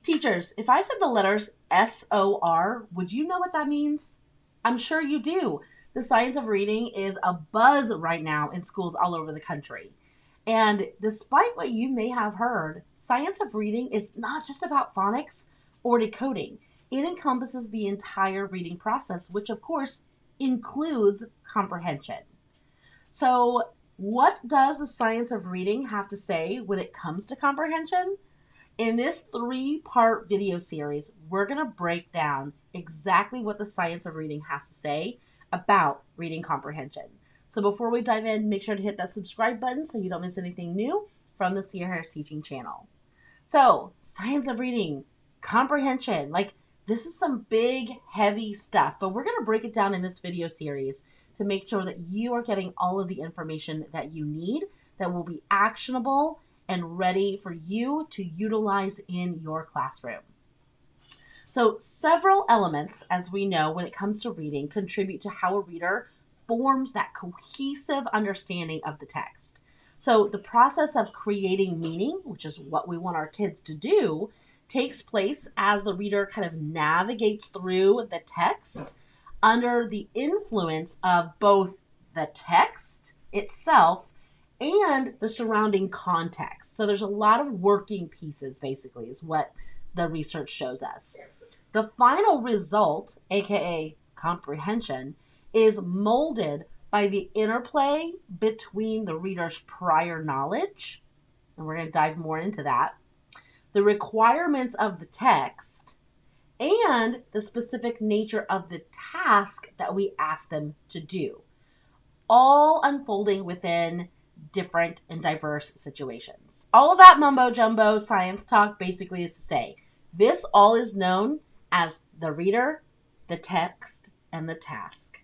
Teachers, if I said the letters SOR, would you know what that means? I'm sure you do. The science of reading is a buzz right now in schools all over the country. And despite what you may have heard, science of reading is not just about phonics or decoding. It encompasses the entire reading process, which of course includes comprehension. So, what does the science of reading have to say when it comes to comprehension? In this 3-part video series, we're going to break down exactly what the science of reading has to say about reading comprehension. So before we dive in, make sure to hit that subscribe button so you don't miss anything new from the Sierra Harris Teaching Channel. So, science of reading, comprehension, this is some big, heavy stuff, but we're going to break it down in this video series to make sure that you are getting all of the information that you need that will be actionable and ready for you to utilize in your classroom. So several elements, as we know, when it comes to reading, contribute to how a reader forms that cohesive understanding of the text. So the process of creating meaning, which is what we want our kids to do, takes place as the reader kind of navigates through the text under the influence of both the text itself and the surrounding context. So there's a lot of working pieces, basically, is what the research shows us. The final result, aka comprehension, is molded by the interplay between the reader's prior knowledge, and we're going to dive more into that, the requirements of the text, and the specific nature of the task that we ask them to do, all unfolding within different and diverse situations. All of that mumbo jumbo science talk basically is to say, this all is known as the reader, the text, and the task.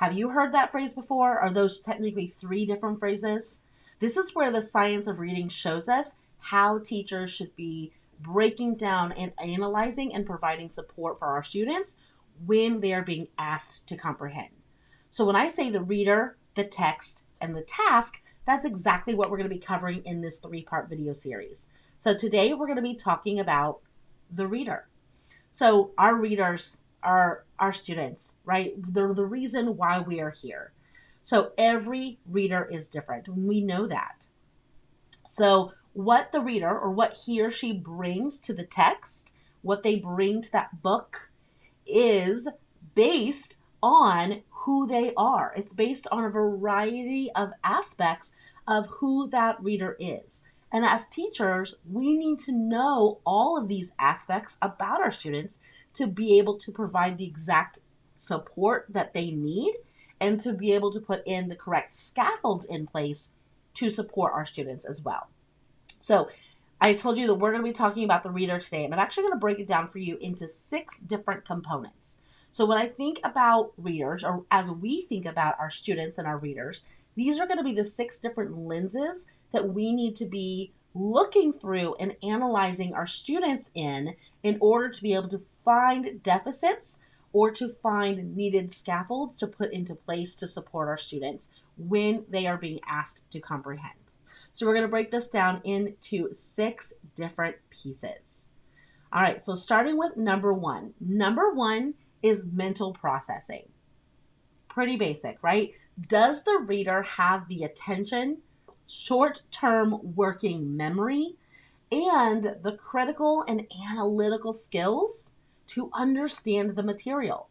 Have you heard that phrase before? Are those technically 3 different phrases? This is where the science of reading shows us how teachers should be breaking down and analyzing and providing support for our students when they are being asked to comprehend. So when I say the reader, the text, and the task, that's exactly what we're going to be covering in this 3-part video series. So today we're going to be talking about the reader. So our readers are our students, right? They're the reason why we are here. So every reader is different. We know that. So what the reader or what he or she brings to the text, what they bring to that book is based on who they are. It's based on a variety of aspects of who that reader is. And as teachers, we need to know all of these aspects about our students to be able to provide the exact support that they need and to be able to put in the correct scaffolds in place to support our students as well. So I told you that we're going to be talking about the reader today, and I'm actually going to break it down for you into 6 different components. So when I think about readers, or as we think about our students and our readers, these are going to be the 6 different lenses that we need to be looking through and analyzing our students in order to be able to find deficits or to find needed scaffolds to put into place to support our students when they are being asked to comprehend. So we're going to break this down into 6 different pieces. All right, so starting with number 1. Number 1 is mental processing. Pretty basic, right? Does the reader have the attention, short-term working memory, and the critical and analytical skills to understand the material,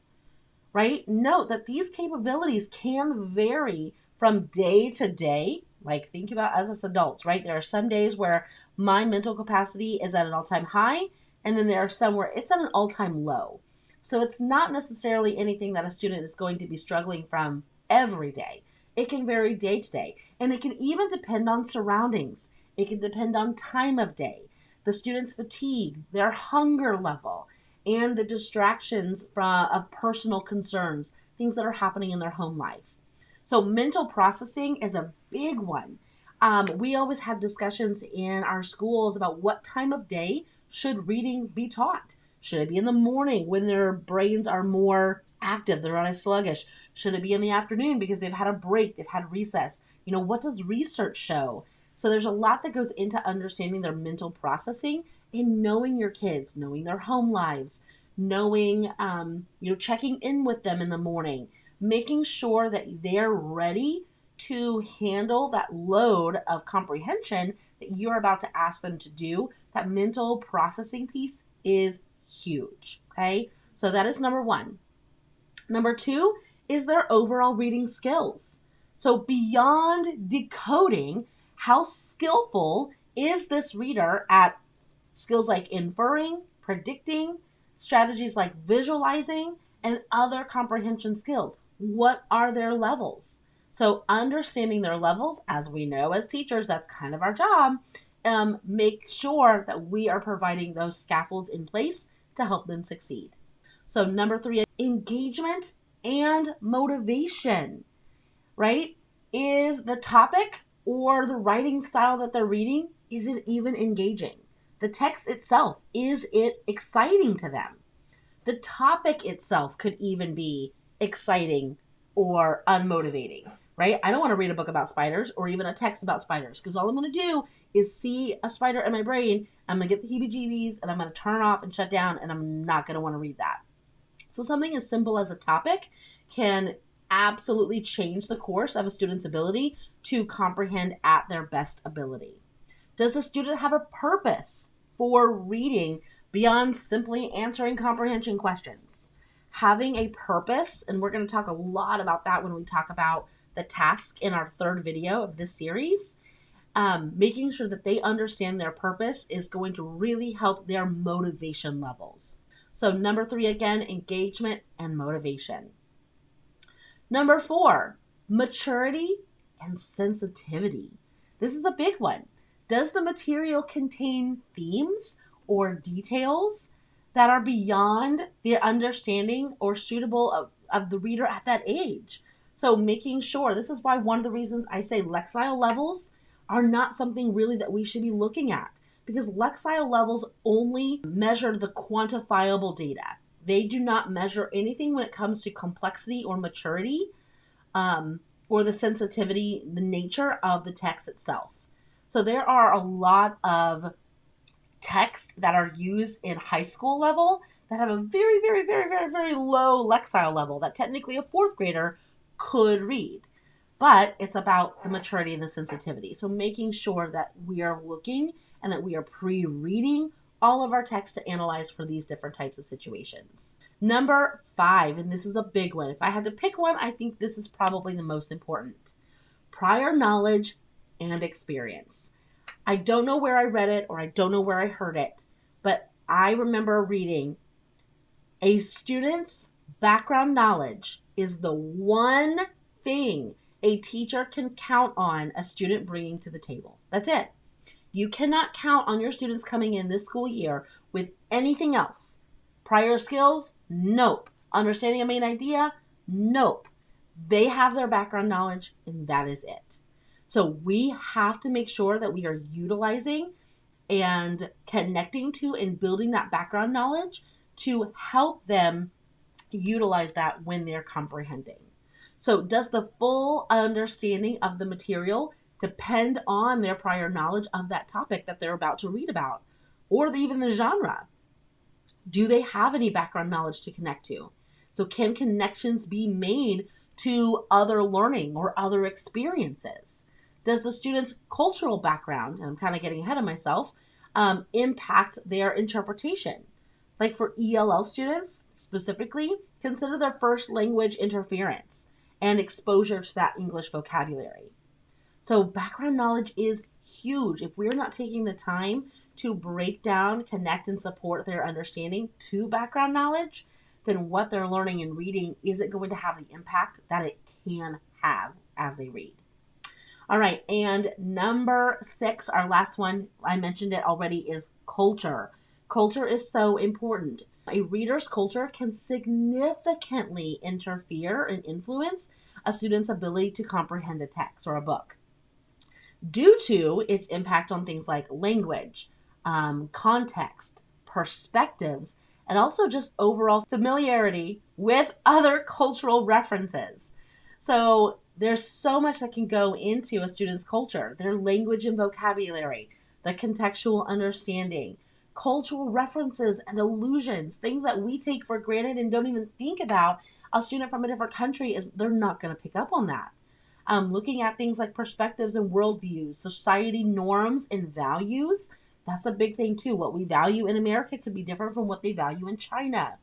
right? Note that these capabilities can vary from day to day. Like, think about us as adults, right? There are some days where my mental capacity is at an all-time high, and then there are some where it's at an all-time low. So it's not necessarily anything that a student is going to be struggling from every day. It can vary day to day, and it can even depend on surroundings. It can depend on time of day, the student's fatigue, their hunger level, and the distractions of personal concerns, things that are happening in their home life. So mental processing is a big one. We always had discussions in our schools about what time of day should reading be taught. Should it be in the morning when their brains are more active, they're not as sluggish? Should it be in the afternoon because they've had a break, they've had recess? You know, what does research show? So there's a lot that goes into understanding their mental processing in knowing your kids, knowing their home lives, knowing, checking in with them in the morning, making sure that they're ready to handle that load of comprehension that you're about to ask them to do. That mental processing piece is huge. Okay. So that is number one. Number two is their overall reading skills. So beyond decoding, how skillful is this reader at skills like inferring, predicting, strategies like visualizing, and other comprehension skills? What are their levels? So understanding their levels, as we know as teachers, that's kind of our job. Make sure that we are providing those scaffolds in place to help them succeed. So number three, engagement and motivation, right? Is the topic or the writing style that they're reading, is it even engaging? The text itself, is it exciting to them? The topic itself could even be exciting or unmotivating, right? I don't want to read a book about spiders or even a text about spiders, because all I'm going to do is see a spider in my brain. I'm going to get the heebie-jeebies and I'm going to turn off and shut down, and I'm not going to want to read that. So something as simple as a topic can absolutely change the course of a student's ability to comprehend at their best ability. Does the student have a purpose for reading beyond simply answering comprehension questions? Having a purpose, and we're going to talk a lot about that when we talk about the task in our third video of this series. Making sure that they understand their purpose is going to really help their motivation levels. So number three, again, engagement and motivation. Number four, maturity and sensitivity. This is a big one. Does the material contain themes or details that are beyond the understanding or suitable of the reader at that age? So making sure, this is why one of the reasons I say Lexile levels are not something really that we should be looking at, because Lexile levels only measure the quantifiable data. They do not measure anything when it comes to complexity or maturity, or the sensitivity, the nature of the text itself. So there are a lot of text that are used in high school level that have a very, very, very, very, very low Lexile level that technically a fourth grader could read. But it's about the maturity and the sensitivity. So making sure that we are looking and that we are pre-reading all of our text to analyze for these different types of situations. Number five, and this is a big one. If I had to pick one, I think this is probably the most important. Prior knowledge and experience. I don't know where I read it or I don't know where I heard it, but I remember reading a student's background knowledge is the one thing a teacher can count on a student bringing to the table. That's it. You cannot count on your students coming in this school year with anything else. Prior skills? Nope. Understanding a main idea? Nope. They have their background knowledge and that is it. So we have to make sure that we are utilizing and connecting to and building that background knowledge to help them utilize that when they're comprehending. So does the full understanding of the material depend on their prior knowledge of that topic that they're about to read about, or even the genre? Do they have any background knowledge to connect to? So can connections be made to other learning or other experiences? Does the student's cultural background, and I'm kind of getting ahead of myself, impact their interpretation? Like for ELL students specifically, consider their first language interference and exposure to that English vocabulary. So background knowledge is huge. If we're not taking the time to break down, connect, and support their understanding to background knowledge, then what they're learning and reading isn't going to have the impact that it can have as they read. All right, and number 6, our last one, I mentioned it already, is culture. Culture is so important. A reader's culture can significantly interfere and influence a student's ability to comprehend a text or a book due to its impact on things like language, context, perspectives, and also just overall familiarity with other cultural references. So there's so much that can go into a student's culture, their language and vocabulary, the contextual understanding, cultural references and allusions, things that we take for granted and don't even think about. A student from a different country they're not going to pick up on that. Looking at things like perspectives and worldviews, society norms and values, that's a big thing too. What we value in America could be different from what they value in China.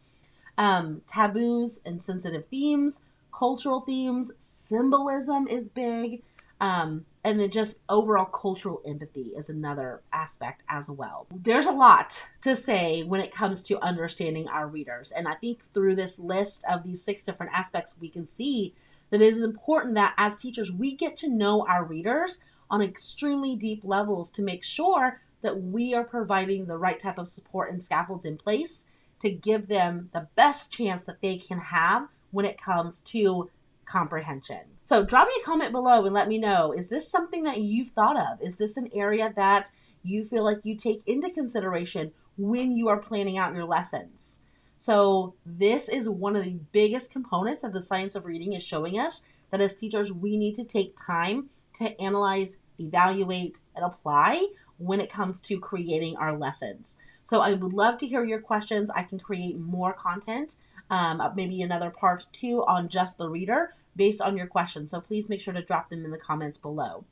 Taboos and sensitive themes, cultural themes, symbolism is big. And then just overall cultural empathy is another aspect as well. There's a lot to say when it comes to understanding our readers. And I think through this list of these 6 different aspects, we can see that it is important that as teachers, we get to know our readers on extremely deep levels to make sure that we are providing the right type of support and scaffolds in place to give them the best chance that they can have when it comes to comprehension. So drop me a comment below and let me know, is this something that you've thought of? Is this an area that you feel like you take into consideration when you are planning out your lessons? So this is one of the biggest components of the science of reading, is showing us that as teachers, we need to take time to analyze, evaluate, and apply when it comes to creating our lessons. So I would love to hear your questions. I can create more content, maybe another part 2 on just the reader based on your questions. So please make sure to drop them in the comments below.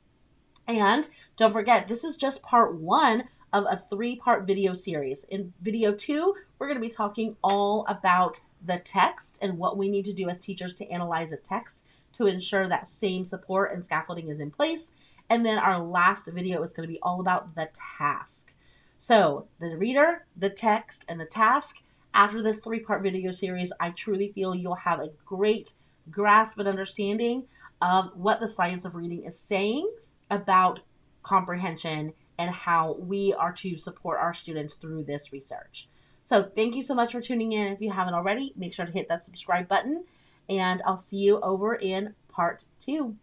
And don't forget, this is just part 1 of a 3-part video series. In video 2, we're going to be talking all about the text and what we need to do as teachers to analyze a text to ensure that same support and scaffolding is in place. And then our last video is going to be all about the task. So the reader, the text, and the task. After this 3-part video series, I truly feel you'll have a great grasp and understanding of what the science of reading is saying about comprehension and how we are to support our students through this research. So thank you so much for tuning in. If you haven't already, make sure to hit that subscribe button, and I'll see you over in part 2.